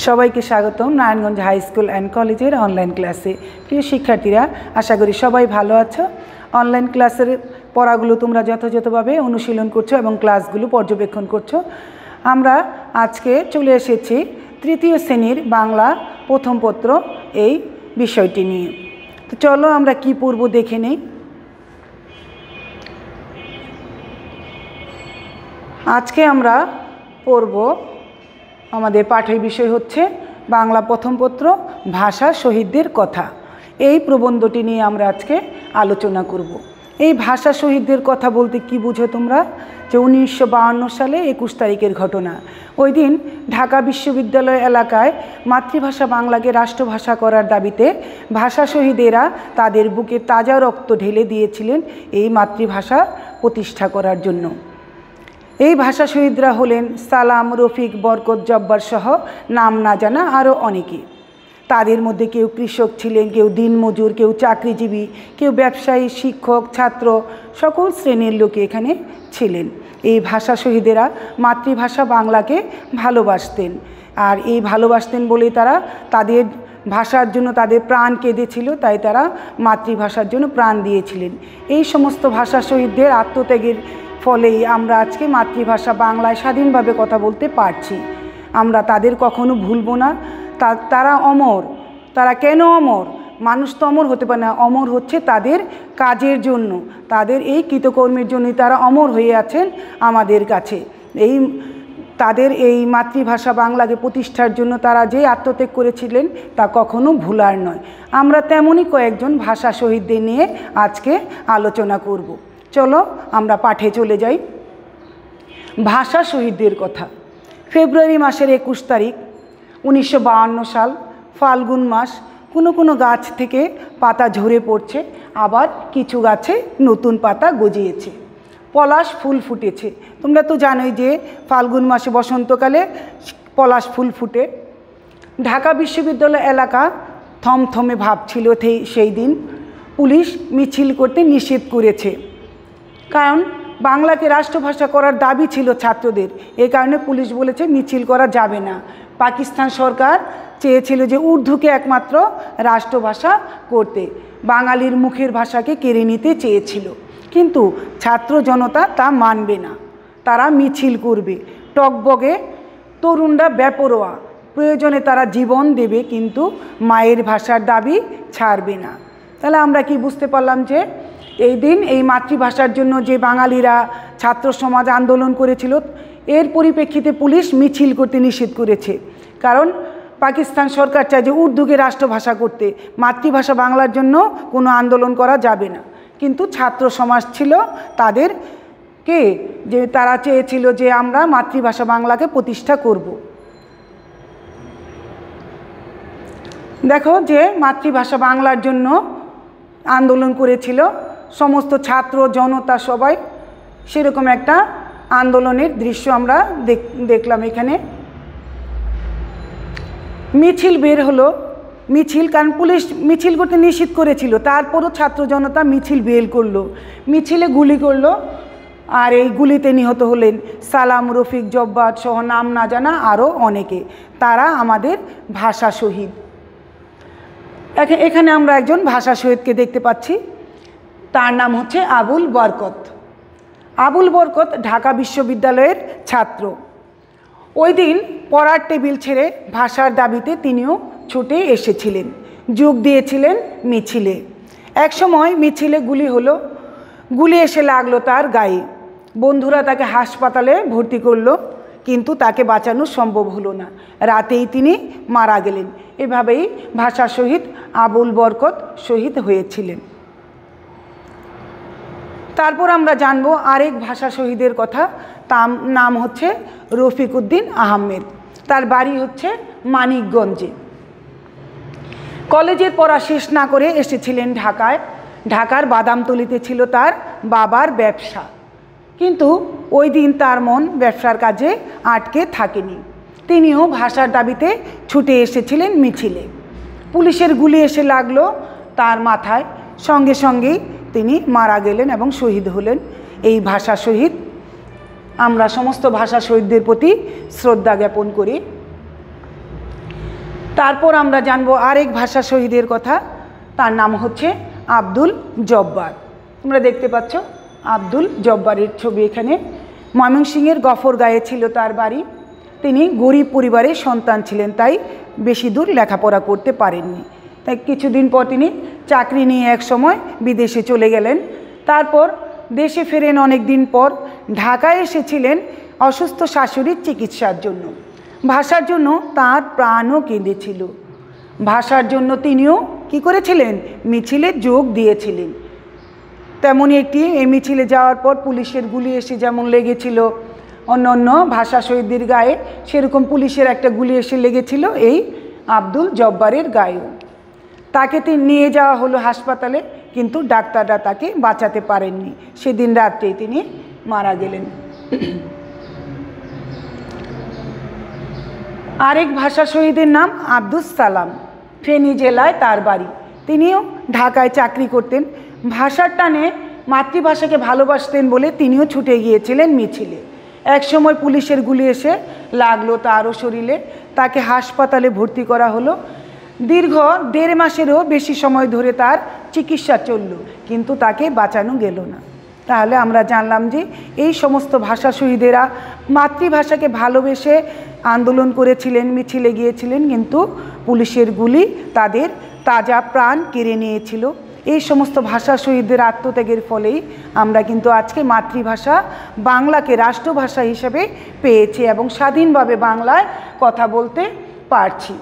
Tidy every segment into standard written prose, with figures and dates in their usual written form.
সবাইকে স্বাগতম Narayanganj high school and কলেজের অনলাইন ক্লাসে। প্রিয় শিক্ষার্থীরা, আশা করি সবাই ভালো আছো। অনলাইন ক্লাসের পড়াগুলো তোমরা যথাযথভাবে অনুশীলন করছো এবং ক্লাসগুলো পর্যবেক্ষণ করছো। আমরা আজকে চলে এসেছি তৃতীয় শ্রেণীর বাংলা প্রথম পত্র এই বিষয়টি নিয়ে। তো চলো আমরা কি পড়ব দেখে নেই। আজকে আমরা পড়ব, আমাদের পাঠের বিষয় হচ্ছে বাংলা প্রথম পত্র ভাষা শহীদদের কথা। এই প্রবন্ধটি নিয়ে আমরা আজকে আলোচনা করব। এই ভাষা শহীদদের কথা বলতে কি বুঝো তোমরা? যে 1952 সালে 21 তারিখের ঘটনা। ওই দিন ঢাকা বিশ্ববিদ্যালয় এলাকায় মাতৃভাষা বাংলাকে রাষ্ট্রভাষা করার দাবিতে ভাষা শহীদেরা তাদের বুকে তাজা রক্ত ঢেলে দিয়েছিলেন এই মাতৃভাষা প্রতিষ্ঠা করার জন্য। এই ভাষা শহীদরা হলেন সালাম, রফিক, বরকত, জব্বার সহ নাম না জানা আরও অনেকে। তাদের মধ্যে কেউ কৃষক ছিলেন, কেউ দিনমজুর, কেউ চাকরিজীবী, কেউ ব্যবসায়ী, শিক্ষক, ছাত্র, সকল শ্রেণীর লোকে এখানে ছিলেন। এই ভাষা শহীদেরা মাতৃভাষা বাংলাকে ভালোবাসতেন, আর এই ভালোবাসতেন বলেই তারা তাদের ভাষার জন্য তাদের প্রাণ কেঁদেছিল, তাই তারা মাতৃভাষার জন্য প্রাণ দিয়েছিলেন। এই সমস্ত ভাষা শহীদদের আত্মত্যাগের ফলেই আমরা আজকে মাতৃভাষা বাংলায় স্বাধীনভাবে কথা বলতে পারছি। আমরা তাদের কখনো ভুলব না। তারা অমর। তারা কেন অমর? মানুষ তো অমর হতে পারে না, অমর হচ্ছে তাদের কাজের জন্য, তাদের এই কৃতকর্মের জন্যই তারা অমর হয়ে আছেন আমাদের কাছে। তাদের এই মাতৃভাষা বাংলাকে প্রতিষ্ঠার জন্য তারা যে আত্মত্যাগ করেছিলেন তা কখনো ভুলার নয়। আমরা তেমনই কয়েকজন ভাষা শহীদদের নিয়ে আজকে আলোচনা করব। চলো আমরা পাঠে চলে যাই। ভাষা শহীদদের কথা। ফেব্রুয়ারি মাসের 21 তারিখ 1952 সাল, ফাল্গুন মাস। কোনো কোনো গাছ থেকে পাতা ঝরে পড়ছে, আবার কিছু গাছে নতুন পাতা গজিয়েছে, পলাশ ফুল ফুটেছে। তোমরা তো জানোই যে ফাল্গুন মাসে বসন্তকালে পলাশ ফুল ফুটে। ঢাকা বিশ্ববিদ্যালয় এলাকা থমথমে ভাব ছিল সেই দিন। পুলিশ মিছিল করতে নিষেধ করেছে, কারণ বাংলাকে রাষ্ট্রভাষা করার দাবি ছিল ছাত্রদের। এই কারণে পুলিশ বলেছে মিছিল করা যাবে না। পাকিস্তান সরকার চেয়েছিল যে উর্দুকে একমাত্র রাষ্ট্রভাষা করতে, বাঙালির মুখের ভাষাকে কেড়ে নিতে চেয়েছিল। কিন্তু ছাত্র জনতা তা মানবে না, তারা মিছিল করবে। টকবগে তরুণরা বেপরোয়া, প্রয়োজনে তারা জীবন দেবে, কিন্তু মায়ের ভাষার দাবি ছাড়বে না। তাহলে আমরা কি বুঝতে পারলাম যে এই দিন এই মাতৃভাষার জন্য যে বাঙালিরা ছাত্র সমাজ আন্দোলন করেছিল, এর পরিপ্রেক্ষিতে পুলিশ মিছিল করতে নিষেধ করেছে। কারণ পাকিস্তান সরকার চায় যে উর্দুকে রাষ্ট্রভাষা করতে, মাতৃভাষা বাংলার জন্য কোনো আন্দোলন করা যাবে না। কিন্তু ছাত্র সমাজ ছিল তাদেরকে যে তারা চেয়েছিল যে আমরা মাতৃভাষা বাংলাকে প্রতিষ্ঠা করব। দেখো যে মাতৃভাষা বাংলার জন্য আন্দোলন করেছিল সমস্ত ছাত্র জনতা, সবাই সেরকম একটা আন্দোলনের দৃশ্য আমরা দেখলাম এখানে। মিছিল বের হলো, মিছিল, কারণ পুলিশ মিছিল করতে নিষেধ করেছিল, তারপরও ছাত্র জনতা মিছিল বের করলো, মিছিলে গুলি করলো। আর এই গুলিতে নিহত হলেন সালাম, রফিক, জব্বার সহ নাম না জানা আরও অনেকে। তারা আমাদের ভাষা শহীদ। এখানে আমরা একজন ভাষা শহীদকে দেখতে পাচ্ছি, তার নাম হচ্ছে আবুল বরকত। আবুল বরকত ঢাকা বিশ্ববিদ্যালয়ের ছাত্র। ওই দিন পড়ার টেবিল ছেড়ে ভাষার দাবিতে তিনিও ছুটে এসেছিলেন, যোগ দিয়েছিলেন মিছিলে। একসময় মিছিলে গুলি হলো, গুলি এসে লাগলো তার গায়ে। বন্ধুরা তাকে হাসপাতালে ভর্তি করলো, কিন্তু তাকে বাঁচানো সম্ভব হলো না, রাতেই তিনি মারা গেলেন। এভাবেই ভাষা শহীদ আবুল বরকত শহীদ হয়েছিলেন। তারপর আমরা জানবো আরেক ভাষা শহীদের কথা। তার নাম হচ্ছে রফিক উদ্দিন আহমেদ। তার বাড়ি হচ্ছে মানিকগঞ্জে। কলেজের পড়া শেষ না করে এসেছিলেন ঢাকায়। ঢাকার বাদামতলিতে ছিল তার বাবার ব্যবসা, কিন্তু ওই দিন তার মন ব্যবসার কাজে আটকে থাকেনি। তিনিও ভাষার দাবিতে ছুটে এসেছিলেন মিছিলে। পুলিশের গুলি এসে লাগলো তার মাথায়, সঙ্গে সঙ্গেই তিনি মারা গেলেন এবং শহীদ হলেন। এই ভাষা শহীদ, আমরা সমস্ত ভাষা শহীদদের প্রতি শ্রদ্ধা জ্ঞাপন করি। তারপর আমরা জানবো আরেক ভাষা শহীদের কথা, তার নাম হচ্ছে আব্দুল জব্বার। তোমরা দেখতে পাচ্ছ আব্দুল জব্বারের ছবি এখানে। ময়মনসিংহের গফরগাঁয়ে ছিল তার বাড়ি। তিনি গরিব পরিবারের সন্তান ছিলেন, তাই বেশি দূর লেখাপড়া করতে পারেননি। তাই কিছুদিন পর তিনি চাকরি নিয়ে এক সময় বিদেশে চলে গেলেন। তারপর দেশে ফেরেন অনেক দিন পর। ঢাকায় এসেছিলেন অসুস্থ শাশুড়ির চিকিৎসার জন্য। ভাষার জন্য তার প্রাণও কেঁদেছিল। ভাষার জন্য তিনিও কি করেছিলেন, মিছিলে যোগ দিয়েছিলেন। তেমনই এই মিছিলে যাওয়ার পর পুলিশের গুলি এসে যেমন লেগেছিল অন্য অন্য ভাষা শহীদদের গায়ে, সেরকম পুলিশের একটা গুলি এসে লেগেছিল এই আব্দুল জব্বারের গায়েও। তাকে নিয়ে যাওয়া হলো হাসপাতালে, কিন্তু ডাক্তাররা তাকে বাঁচাতে পারেননি। সেদিন রাত্রেই তিনি মারা গেলেন। আরেক ভাষা শহীদের নাম আব্দুস সালাম। ফেনী জেলায় তার বাড়ি। তিনিও ঢাকায় চাকরি করতেন। ভাষার টানে মাতৃভাষাকে ভালোবাসতেন বলে তিনিও ছুটে গিয়েছিলেন মিছিলে। একসময় পুলিশের গুলি এসে লাগলো তারও শরীরে। তাকে হাসপাতালে ভর্তি করা হলো। দীর্ঘ 1.5 মাসেরও বেশি সময় ধরে তার চিকিৎসা চলল, কিন্তু তাকে বাঁচানো গেল না। তাহলে আমরা জানলাম যে এই সমস্ত ভাষা শহীদেরা মাতৃভাষাকে ভালোবেসে আন্দোলন করেছিলেন, মিছিলে গিয়েছিলেন, কিন্তু পুলিশের গুলি তাদের তাজা প্রাণ কেড়ে নিয়েছিল। এই সমস্ত ভাষা শহীদদের আত্মত্যাগের ফলেই আমরা কিন্তু আজকে মাতৃভাষা বাংলাকে রাষ্ট্রভাষা হিসেবে পেয়েছি এবং স্বাধীনভাবে বাংলায় কথা বলতে পারছি।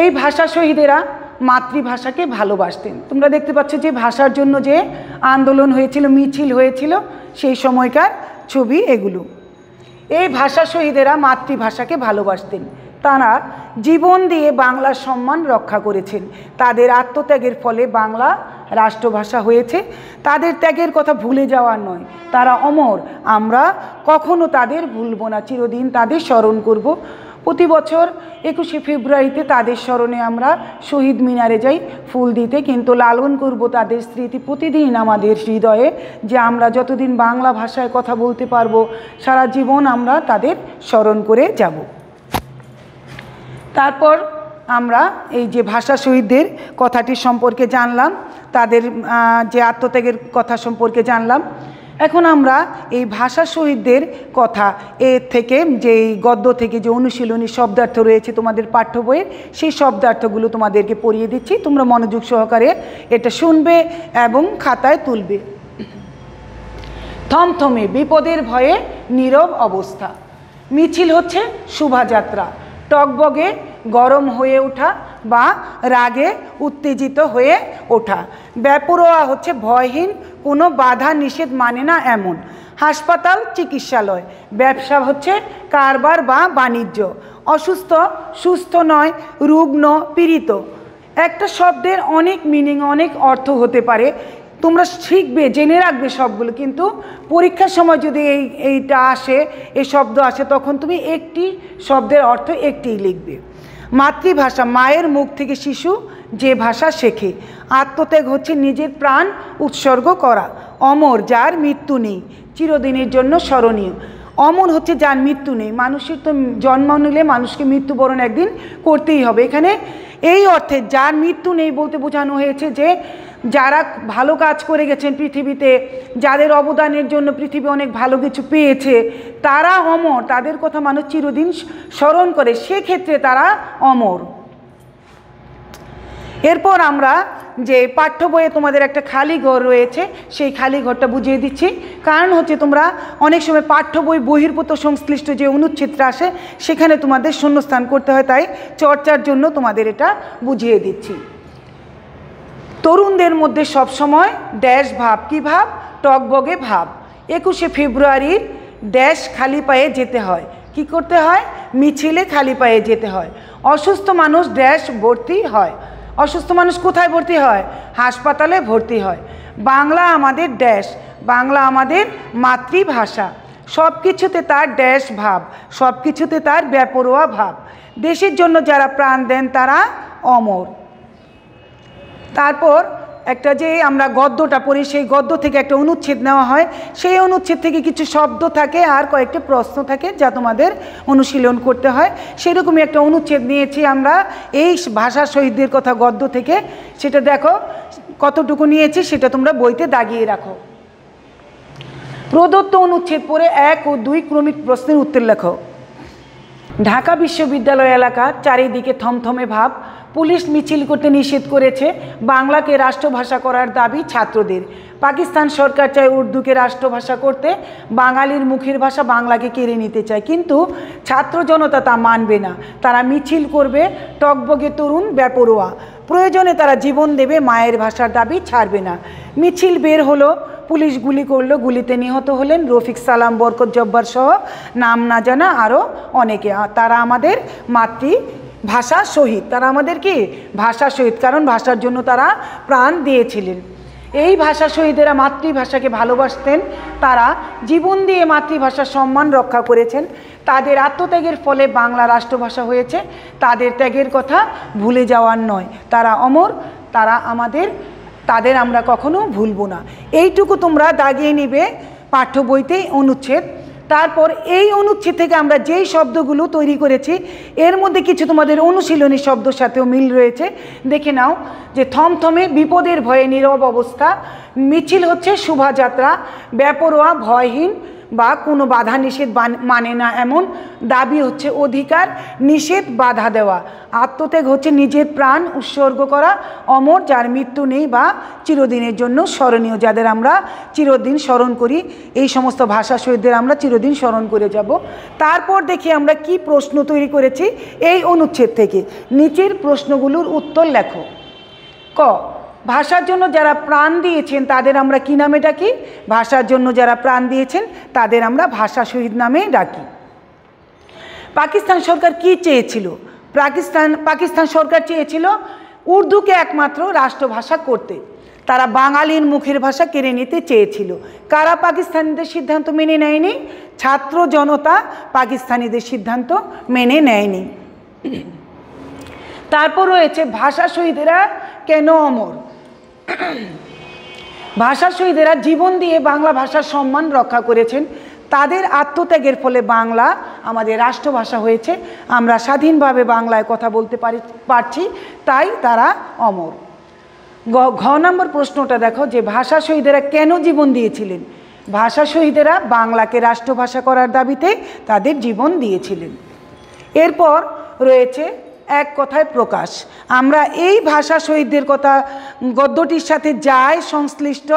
এই ভাষা শহীদেরা মাতৃভাষাকে ভালোবাসতেন। তোমরা দেখতে পাচ্ছ যে ভাষার জন্য যে আন্দোলন হয়েছিল, মিছিল হয়েছিল, সেই সময়কার ছবি এগুলো। এই ভাষা শহীদেরা মাতৃভাষাকে ভালোবাসতেন। তারা জীবন দিয়ে বাংলার সম্মান রক্ষা করেছেন। তাদের আত্মত্যাগের ফলে বাংলা রাষ্ট্রভাষা হয়েছে। তাদের ত্যাগের কথা ভুলে যাওয়ার নয়, তারা অমর। আমরা কখনো তাদের ভুলব না, চিরদিন তাদের স্মরণ করব। প্রতি বছর 21শে ফেব্রুয়ারিতে তাদের স্মরণে আমরা শহীদ মিনারে যাই ফুল দিতে, কিন্তু লালন করব তাদের স্মৃতি প্রতিদিন আমাদের হৃদয়ে, যে আমরা যতদিন বাংলা ভাষায় কথা বলতে পারবো সারা জীবন আমরা তাদের স্মরণ করে যাব। তারপর আমরা এই যে ভাষা শহীদদের কথাটি সম্পর্কে জানলাম, তাদের যে আত্মত্যাগের কথা সম্পর্কে জানলাম। এখন আমরা এই ভাষা শহীদদের কথা এর থেকে, যে গদ্য থেকে যে অনুশীলনী শব্দার্থ রয়েছে তোমাদের পাঠ্য বইয়ে, সেই শব্দার্থগুলো তোমাদেরকে পড়িয়ে দিচ্ছি। তোমরা মনোযোগ সহকারে এটা শুনবে এবং খাতায় তুলবে। থমথমে, বিপদের ভয়ে নীরব অবস্থা। মিছিল হচ্ছে শোভাযাত্রা। টগবগে গরম হয়ে ওঠা বা রাগে উত্তেজিত হয়ে ওঠা। বেপরোয়া হচ্ছে ভয়হীন, কোনো বাধা নিষেধ মানে না এমন। হাসপাতাল, চিকিৎসালয়। ব্যবসা হচ্ছে কারবার বা বাণিজ্য। অসুস্থ, সুস্থ নয়, রুগ্ন, পীড়িত। একটা শব্দের অনেক মিনিং, অনেক অর্থ হতে পারে। তোমরা শিখবে, জেনে রাখবে সবগুলো, কিন্তু পরীক্ষার সময় যদি এইটা আসে, এই শব্দ আসে, তখন তুমি একটি শব্দের অর্থ একটিই লিখবে। মাতৃভাষা, মায়ের মুখ থেকে শিশু যে ভাষা শেখে। আত্মত্যাগ হচ্ছে নিজের প্রাণ উৎসর্গ করা। অমর, যার মৃত্যু নেই, চিরদিনের জন্য স্মরণীয়। অমর হচ্ছে যার মৃত্যু নেই। মানুষের তো জন্ম নিলে মানুষকে মৃত্যুবরণ একদিন করতেই হবে। এখানে এই অর্থে যার মৃত্যু নেই বলতে বোঝানো হয়েছে যে যারা ভালো কাজ করে গেছেন পৃথিবীতে, যাদের অবদানের জন্য পৃথিবী অনেক ভালো কিছু পেয়েছে, তারা অমর। তাদের কথা মানুষ চিরদিন স্মরণ করে, সেক্ষেত্রে তারা অমর। এরপর আমরা যে পাঠ্য বইয়ে তোমাদের একটা খালি ঘর রয়েছে, সেই খালি ঘরটা বুঝিয়ে দিচ্ছি। কারণ হচ্ছে তোমরা অনেক সময় পাঠ্য বই বহির্ভূত সংশ্লিষ্ট যে অনুচ্ছেদটা আসে, সেখানে তোমাদের শূন্যস্থান করতে হয়, তাই চর্চার জন্য তোমাদের এটা বুঝিয়ে দিচ্ছি। তরুণদের মধ্যে সবসময় ড্যাশ ভাব। কী ভাব? টগবগে ভাব। 21শে ফেব্রুয়ারির ড্যাশ খালি পায়ে যেতে হয়। কি করতে হয়? মিছিলে খালি পায়ে যেতে হয়। অসুস্থ মানুষ ড্যাশ ভর্তি হয়। অসুস্থ মানুষ কোথায় ভর্তি হয়? হাসপাতালে ভর্তি হয়। বাংলা আমাদের ড্যাশ, বাংলা আমাদের মাতৃভাষা। সব কিছুতে তার ড্যাশ ভাব, সব কিছুতে তার বেপরোয়া ভাব। দেশের জন্য যারা প্রাণ দেন তারা অমর। তারপর একটা যে আমরা গদ্যটা পড়ি সেই গদ্য থেকে একটা অনুচ্ছেদ নেওয়া হয়, সেই অনুচ্ছেদ থেকে কিছু শব্দ থাকে আর কয়েকটি প্রশ্ন থাকে যা তোমাদের অনুশীলন করতে হয়। সেরকমই একটা অনুচ্ছেদ নিয়েছি আমরা এই ভাষা শহীদদের কথা গদ্য থেকে। সেটা দেখো কতটুকু নিয়েছি, সেটা তোমরা বইতে দাগিয়ে রাখো। প্রদত্ত অনুচ্ছেদ পড়ে 1 ও 2 ক্রমিক প্রশ্নের উত্তর লেখো। ঢাকা বিশ্ববিদ্যালয় এলাকা চারিদিকে থমথমে ভাব। পুলিশ মিছিল করতে নিষেধ করেছে। বাংলাকে রাষ্ট্রভাষা করার দাবি ছাত্রদের। পাকিস্তান সরকার চায় উর্দুকে রাষ্ট্রভাষা করতে, বাঙালির মুখের ভাষা বাংলাকে কেড়ে নিতে চায়, কিন্তু ছাত্র জনতা তা মানবে না। তারা মিছিল করবে, টগবগে তরুণ বেপরোয়া, প্রয়োজনে তারা জীবন দেবে, মায়ের ভাষার দাবি ছাড়বে না। মিছিল বের হলো, পুলিশ গুলি করলো, গুলিতে নিহত হলেন রফিক সালাম, বরকত জব্বার সহ নাম না জানা আরও অনেকে। তারা আমাদের মাতৃভাষা শহীদ, তারা আমাদের কি ভাষা শহীদ, কারণ ভাষার জন্য তারা প্রাণ দিয়েছিলেন। এই ভাষা শহীদেরা মাতৃভাষাকে ভালোবাসতেন, তারা জীবন দিয়ে মাতৃভাষার সম্মান রক্ষা করেছেন। তাদের আত্মত্যাগের ফলে বাংলা রাষ্ট্রভাষা হয়েছে, তাদের ত্যাগের কথা ভুলে যাওয়ার নয়। তারা অমর, তারা আমাদের, তাদের আমরা কখনো ভুলবো না। এইটুকু তোমরা দাগিয়ে নিবে পাঠ্য বইতে অনুচ্ছেদ। তারপর এই অনুচ্ছেদ থেকে আমরা যেই শব্দগুলো তৈরি করেছি এর মধ্যে কিছু তোমাদের অনুশীলনী শব্দের সাথেও মিল রয়েছে। দেখে নাও যে থমথমে বিপদের ভয়ে নীরব অবস্থা, মিছিল হচ্ছে শোভাযাত্রা, বেপরোয়া ভয়হীন বা কোনো বাধা নিষেধ মানে না এমন, দাবি হচ্ছে অধিকার, নিষেধ বাধা দেওয়া, আত্মত্যাগ হচ্ছে নিজের প্রাণ উৎসর্গ করা, অমর যার মৃত্যু নেই বা চিরদিনের জন্য স্মরণীয়, যাদের আমরা চিরদিন স্মরণ করি। এই সমস্ত ভাষা শহীদদের আমরা চিরদিন স্মরণ করে যাব। তারপর দেখি আমরা কি প্রশ্ন তৈরি করেছি এই অনুচ্ছেদ থেকে। নিচের প্রশ্নগুলোর উত্তর লেখো। ক, ভাষার জন্য যারা প্রাণ দিয়েছেন তাদের আমরা কি নামে ডাকি? ভাষার জন্য যারা প্রাণ দিয়েছেন তাদের আমরা ভাষা শহীদ নামে ডাকি। পাকিস্তান সরকার কি চেয়েছিল? পাকিস্তান সরকার চেয়েছিল উর্দুকে একমাত্র রাষ্ট্রভাষা করতে। তারা বাঙালির মুখের ভাষা কেড়ে নিতে চেয়েছিল। কারা পাকিস্তানিদের সিদ্ধান্ত মেনে নেয়নি? ছাত্র জনতা পাকিস্তানিদের সিদ্ধান্ত মেনে নেয়নি। তারপর রয়েছে ভাষা শহীদেরা কেন অমর? ভাষা শহীদেরা জীবন দিয়ে বাংলা ভাষার সম্মান রক্ষা করেছেন। তাদের আত্মত্যাগের ফলে বাংলা আমাদের রাষ্ট্রভাষা হয়েছে, আমরা স্বাধীনভাবে বাংলায় কথা বলতে পারছি, তাই তারা অমর। ঘ নম্বর প্রশ্নটা দেখো যে ভাষা শহীদেরা কেন জীবন দিয়েছিলেন? ভাষা শহীদেরা বাংলাকে রাষ্ট্রভাষা করার দাবিতে তাদের জীবন দিয়েছিলেন। এরপর রয়েছে এক কথায় প্রকাশ। আমরা এই ভাষা শহীদদের কথা গদ্যটির সাথে যাই সংশ্লিষ্ট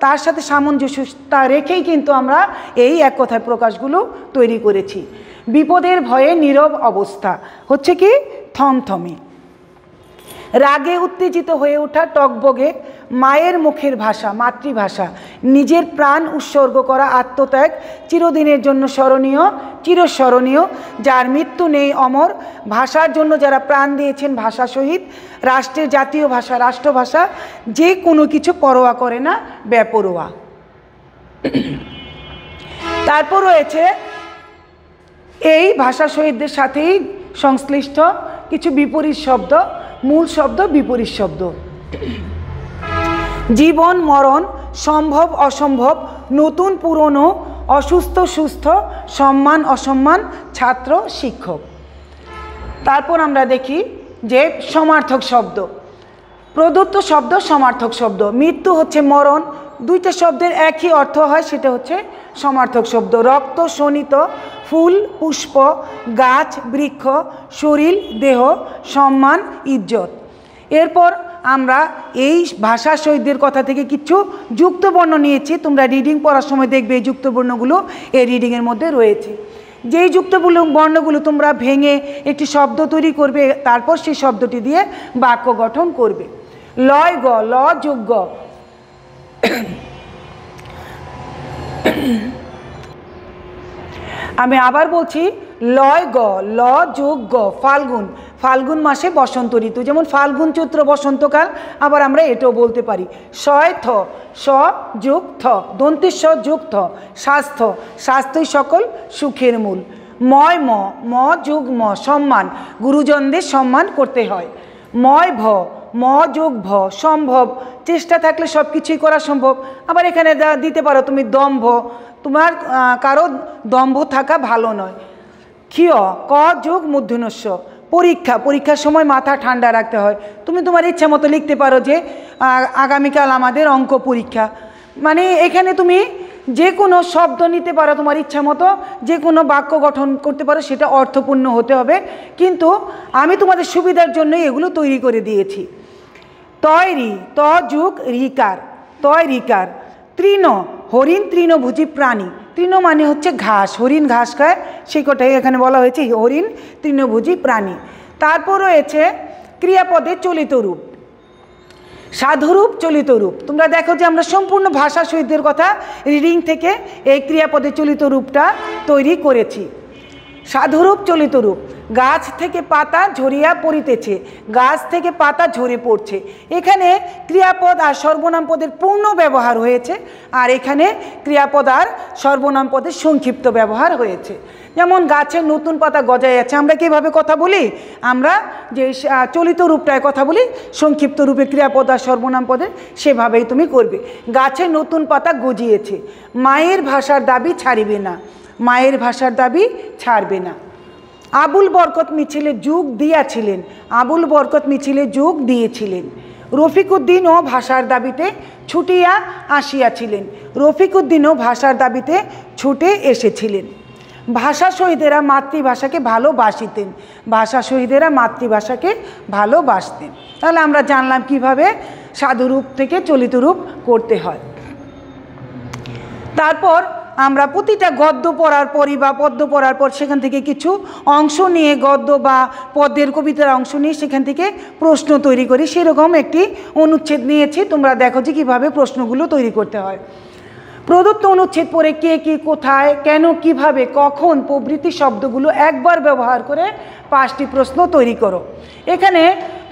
তার সাথে সামঞ্জস্যতা রেখেই কিন্তু আমরা এই এক কথায় প্রকাশগুলো তৈরি করেছি। বিপদের ভয়ে নীরব অবস্থা হচ্ছে কি থমথমে, রাগে উত্তেজিত হয়ে ওঠা টগবগে, মায়ের মুখের ভাষা মাতৃভাষা, নিজের প্রাণ উৎসর্গ করা আত্মত্যাগ, চিরদিনের জন্য স্মরণীয় চিরস্মরণীয়, যার মৃত্যু নেই অমর, ভাষার জন্য যারা প্রাণ দিয়েছেন ভাষা শহীদ, রাষ্ট্রের জাতীয় ভাষা রাষ্ট্রভাষা, যে কোনো কিছু পরোয়া করে না বেপরোয়া। তারপর রয়েছে এই ভাষা শহীদদের সাথেই সংশ্লিষ্ট কিছু বিপরীত শব্দ, মূল শব্দ বিপরীত শব্দ। জীবন মরণ, সম্ভব অসম্ভব, নতুন পুরনো, অসুস্থ সুস্থ, সম্মান অসম্মান, ছাত্র শিক্ষক। তারপর আমরা দেখি যে সমার্থক শব্দ, প্রদত্ত শব্দ সমার্থক শব্দ। মৃত্যু হচ্ছে মরণ, দুইটা শব্দের একই অর্থ হয়, সেটা হচ্ছে সমার্থক শব্দ। রক্ত শোণিত, ফুল পুষ্প, গাছ বৃক্ষ, শরীর দেহ, সম্মান ইজ্জত। এরপর আমরা এই ভাষা শহীদদের কথা থেকে কিছু যুক্তবর্ণ নিয়েছি। তোমরা রিডিং পড়ার সময় দেখবে এই যুক্তবর্ণগুলো এই রিডিংয়ের মধ্যে রয়েছে। যেই বর্ণগুলো তোমরা ভেঙে একটি শব্দ তৈরি করবে, তারপর সেই শব্দটি দিয়ে বাক্য গঠন করবে। লয় গ, ল যোগ গ। আমি আবার বলছি, লয় গ, ল যোগ গ। ফাল্গুন, ফাল্গুন মাসে বসন্ত ঋতু, যেমন ফাল্গুন চৈত্র বসন্তকাল, আবার আমরা এটাও বলতে পারি। শয় থ, স যোগ থ, দন্তের স যোগ থ। স্বাস্থ্য, স্বাস্থ্যই সকল সুখের মূল। ময় ম, ম যোগ ম, সম্মান, গুরুজনদের সম্মান করতে হয়। ময় ভ, ম যোগ ভ, সম্ভব, চেষ্টা থাকলে সব কিছুই করা সম্ভব। আবার এখানে দিতে পারো তুমি দম্ভ, তোমার কারো দম্ভ থাকা ভালো নয়। ক্ষিয়, ক যোগ মূর্ধন্যস্ব, পরীক্ষা, পরীক্ষার সময় মাথা ঠান্ডা রাখতে হয়। তুমি তোমার ইচ্ছা মতো লিখতে পারো যে আগামীকাল আমাদের অঙ্ক পরীক্ষা, মানে এখানে তুমি যে কোনো শব্দ নিতে পারো তোমার ইচ্ছা মতো, যে কোনো বাক্য গঠন করতে পারো, সেটা অর্থপূর্ণ হতে হবে। কিন্তু আমি তোমাদের সুবিধার জন্যই এগুলো তৈরি করে দিয়েছি। তৈরি, ত যুগ রিকার, তয় রিকার। তৃণ, হরিণ তৃণভোজী প্রাণী, তৃণ মানে হচ্ছে ঘাস, হরিণ ঘাস খায়, সেই কথাই এখানে বলা হয়েছে হরিণ তৃণভোজী প্রাণী। তারপর রয়েছে ক্রিয়াপদের চলিত রূপ, সাধুরূপ, চলিত রূপ। তোমরা দেখো যে আমরা সম্পূর্ণ ভাষা শহীদদের কথা রিডিং থেকে এই ক্রিয়াপদের চলিত রূপটা তৈরি করেছি। সাধুরূপ, চলিত রূপ। গাছ থেকে পাতা ঝরিয়া পড়িতেছে, গাছ থেকে পাতা ঝরে পড়ছে। এখানে ক্রিয়াপদ আর সর্বনাম পদের পূর্ণ ব্যবহার হয়েছে, আর এখানে ক্রিয়াপদ আর সর্বনাম পদের সংক্ষিপ্ত ব্যবহার হয়েছে। যেমন গাছের নতুন পাতা গজায় আছে, আমরা কীভাবে কথা বলি, আমরা যে চলিত রূপটায় কথা বলি সংক্ষিপ্ত রূপে ক্রিয়াপদ আর সর্বনাম পদের, সেভাবেই তুমি করবে। গাছের নতুন পাতা গজিয়েছে। মায়ের ভাষার দাবি ছাড়িবে না, মায়ের ভাষার দাবি ছাড়বে না। আবুল বরকত মিছিলে যোগ দিয়াছিলেন, আবুল বরকত মিছিলে যোগ দিয়েছিলেন। রফিকুদ্দিনও ভাষার দাবিতে ছুটিয়া আসিয়াছিলেন, রফিকুদ্দিনও ভাষার দাবিতে ছুটে এসেছিলেন। ভাষা শহীদেরা মাতৃভাষাকে ভালোবাসিতেন, ভাষা শহীদেরা মাতৃভাষাকে ভালোবাসতেন। তাহলে আমরা জানলাম কিভাবে সাধুরূপ থেকে চলিত রূপ করতে হয়। তারপর আমরা প্রতিটা গদ্য পড়ার পরই বা পদ্য পড়ার পর সেখান থেকে কিছু অংশ নিয়ে, গদ্য বা পদ্যের কবিতার অংশ নিয়ে সেখান থেকে প্রশ্ন তৈরি করি। সেরকম একটি অনুচ্ছেদ নিয়েছি, তোমরা দেখো যে কীভাবে প্রশ্নগুলো তৈরি করতে হয়। প্রদত্ত অনুচ্ছেদ পড়ে কে কী, কোথায়, কেন, কিভাবে, কখন প্রভৃতি শব্দগুলো একবার ব্যবহার করে 5টি প্রশ্ন তৈরি করো। এখানে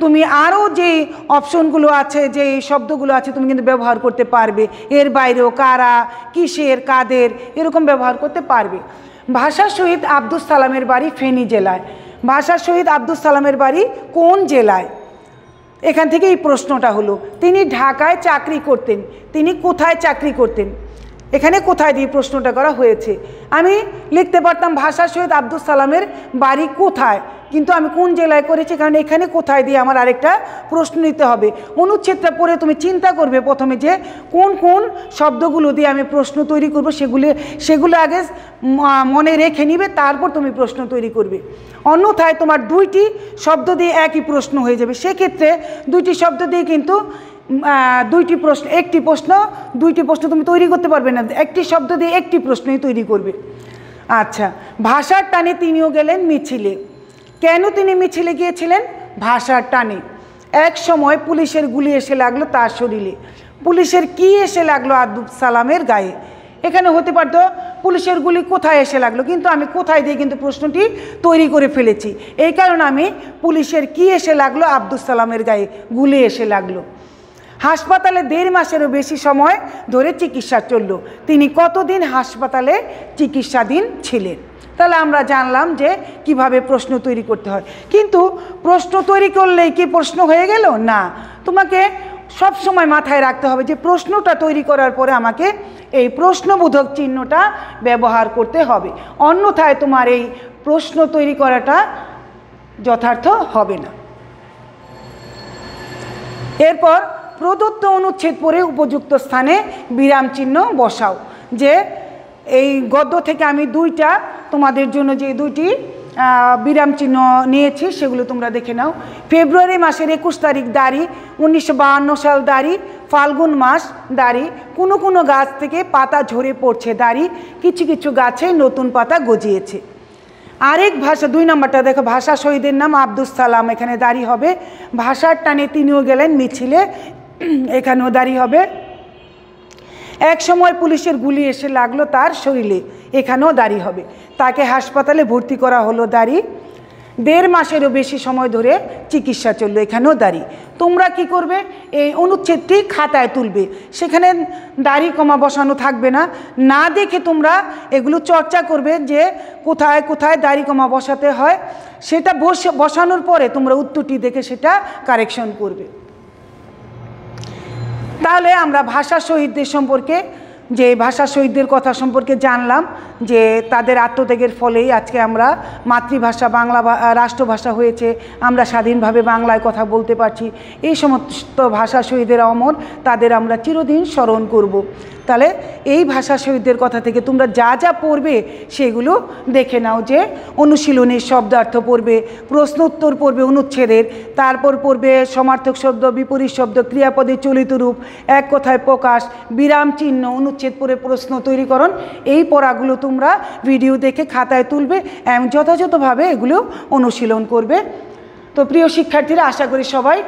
তুমি আরও যে অপশনগুলো আছে, যে শব্দগুলো আছে, তুমি কিন্তু ব্যবহার করতে পারবে। এর বাইরেও কারা, কিসের, কাদের, এরকম ব্যবহার করতে পারবে। ভাষা শহীদ আব্দুস সালামের বাড়ি ফেনী জেলায়, ভাষা শহীদ আব্দুস সালামের বাড়ি কোন জেলায়, এখান থেকে এই প্রশ্নটা হলো। তিনি ঢাকায় চাকরি করতেন, তিনি কোথায় চাকরি করতেন, এখানে কোথায় দিয়ে প্রশ্নটা করা হয়েছে। আমি লিখতে পারতাম ভাষা শহীদ আব্দুস সালামের বাড়ি কোথায়, কিন্তু আমি কোন জেলায় করেছি, কারণ এখানে কোথায় দিয়ে আমার আরেকটা প্রশ্ন নিতে হবে। অনুচ্ছেদটা পড়ে তুমি চিন্তা করবে প্রথমে যে কোন কোন শব্দগুলো দিয়ে আমি প্রশ্ন তৈরি করব, সেগুলো আগে মনে রেখে নিবে, তারপর তুমি প্রশ্ন তৈরি করবে। অন্যথায় তোমার 2টি শব্দ দিয়ে একই প্রশ্ন হয়ে যাবে। সেক্ষেত্রে 2টি শব্দ দিয়ে কিন্তু 2টি প্রশ্ন, একটি প্রশ্ন 2টি প্রশ্ন তুমি তৈরি করতে পারবে না, একটি শব্দ দিয়ে একটি প্রশ্নই তৈরি করবে। আচ্ছা, ভাষার টানে তিনিও গেলেন মিছিলে। কেন তিনি মিছিলে গিয়েছিলেন? ভাষার টানে। এক সময় পুলিশের গুলি এসে লাগলো তার শরীরে। পুলিশের কি এসে লাগলো আব্দুস সালামের গায়ে? এখানে হতে পারতো পুলিশের গুলি কোথায় এসে লাগলো, কিন্তু আমি কোথায় দিয়ে কিন্তু প্রশ্নটি তৈরি করে ফেলেছি। এই কারণে আমি পুলিশের কি এসে লাগলো আব্দুস সালামের গায়ে, গুলি এসে লাগলো। হাসপাতালে 1.5 মাসেরও বেশি সময় ধরে চিকিৎসা চলল। তিনি কতদিন হাসপাতালে চিকিৎসাধীন ছিলেন? তাহলে আমরা জানলাম যে কিভাবে প্রশ্ন তৈরি করতে হয়। কিন্তু প্রশ্ন তৈরি করলেই কি প্রশ্ন হয়ে গেল? না, তোমাকে সব সময় মাথায় রাখতে হবে যে প্রশ্নটা তৈরি করার পরে আমাকে এই প্রশ্নবোধক চিহ্নটা ব্যবহার করতে হবে, অন্যথায় তোমার এই প্রশ্ন তৈরি করাটা যথার্থ হবে না। এরপর প্রদত্ত অনুচ্ছেদ পড়ে উপযুক্ত স্থানে বিরাম চিহ্ন বসাও। যে এই গদ্য থেকে আমি 2টা তোমাদের জন্য যে 2টি বিরাম চিহ্ন নিয়েছি সেগুলো তোমরা দেখে নাও। ফেব্রুয়ারি মাসের 21 তারিখ দাড়ি, 1952 সাল দাড়ি, ফাল্গুন মাস দাড়ি, কোনো কোনো গাছ থেকে পাতা ঝরে পড়ছে দাড়ি, কিছু কিছু গাছে নতুন পাতা গজিয়েছে। আরেক ভাষা 2 নম্বরটা দেখো, ভাষা শহীদের নাম আব্দুস সালাম, এখানে দাড়ি হবে। ভাষার টানে তিনিও গেলেন মিছিলে, এখানেও দাড়ি হবে। এক সময় পুলিশের গুলি এসে লাগলো তার শরীরে, এখানেও দাড়ি হবে। তাকে হাসপাতালে ভর্তি করা হলো, দাড়ি। 1.5 মাসেরও বেশি সময় ধরে চিকিৎসা চললো, এখানেও দাড়ি। তোমরা কি করবে? এই অনুচ্ছেদটি খাতায় তুলবে, সেখানে দাড়ি কমা বসানো থাকবে না, না দেখে তোমরা এগুলো চর্চা করবে যে কোথায় কোথায় দাড়ি কমা বসাতে হয়। সেটা বসানোর পরে তোমরা উত্তরটি দেখে সেটা কারেকশন করবে। তাহলে আমরা ভাষা শহীদদের সম্পর্কে, যে ভাষা শহীদদের কথা সম্পর্কে জানলাম, যে তাদের আত্মত্যাগের ফলেই আজকে আমরা মাতৃভাষা বাংলা রাষ্ট্রভাষা হয়েছে, আমরা স্বাধীনভাবে বাংলায় কথা বলতে পারছি। এই সমস্ত ভাষা শহীদেরা অমর, তাদের আমরা চিরদিন স্মরণ করব। তাহলে এই ভাষা শহীদদের কথা থেকে তোমরা যা যা পড়বে সেগুলো দেখে নাও, যে অনুশীলনের শব্দার্থ পড়বে, প্রশ্ন উত্তর পড়বে অনুচ্ছেদের, তারপর পড়বে সমার্থক শব্দ, বিপরীত শব্দ, ক্রিয়াপদের চলিত রূপ, এক কথায় প্রকাশ, বিরাম চিহ্ন, অনুচ্ছেদ পড়ে প্রশ্ন তৈরিকরণ। এই পড়াগুলো তোমরা ভিডিও দেখে খাতায় তুলবে এবং যথাযথভাবে এগুলো অনুশীলন করবে। তো প্রিয় শিক্ষার্থীরা, আশা করি সবাই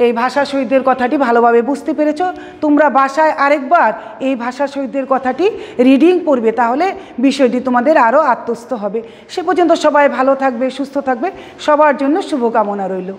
এই ভাষা শহীদদের কথাটি ভালোভাবে বুঝতে পেরেছ। তোমরা বাসায় আরেকবার এই ভাষা শহীদদের কথাটি রিডিং পড়বে, তাহলে বিষয়টি তোমাদের আরও আত্মস্থ হবে। সে পর্যন্ত সবাই ভালো থাকবে, সুস্থ থাকবে, সবার জন্য শুভকামনা রইল।